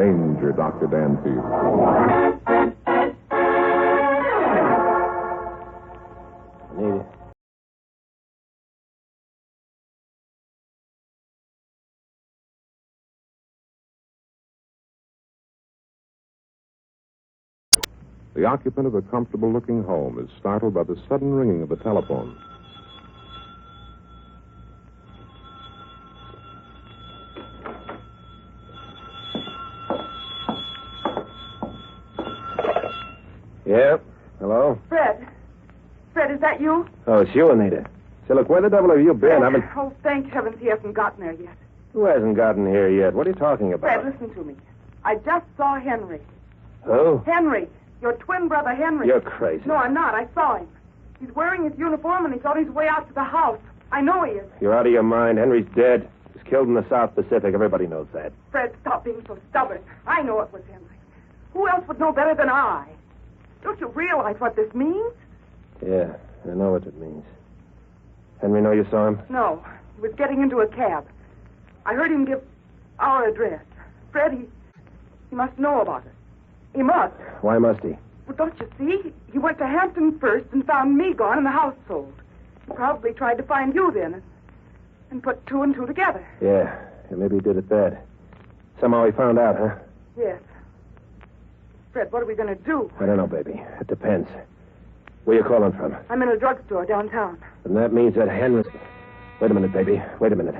Danger, Dr. Danfield. Need it. The occupant of a comfortable-looking home is startled by the sudden ringing of the telephone. Yeah? Hello? Fred. Fred, is that you? Oh, it's you, Anita. Say, look, where the devil have you been? Fred, oh, thank heavens he hasn't gotten there yet. Who hasn't gotten here yet? What are you talking about? Fred, listen to me. I just saw Henry. Who? Henry. Your twin brother, Henry. You're crazy. No, I'm not. I saw him. He's wearing his uniform, and he's on his way out to the house. I know he is. You're out of your mind. Henry's dead. He was killed in the South Pacific. Everybody knows that. Fred, stop being so stubborn. I know it was Henry. Who else would know better than I? Don't you realize what this means? Yeah, I know what it means. Henry know you saw him? No. He was getting into a cab. I heard him give our address. Fred, he must know about it. He must. Why must he? Well, don't you see? He went to Hampton first and found me gone and the house sold. He probably tried to find you then and put two and two together. Yeah, maybe he did it that. Somehow he found out, huh? Yes. Fred, what are we going to do? I don't know, baby. It depends. Where you calling from? I'm in a drugstore downtown. And that means that Henry... Wait a minute, baby. Wait a minute.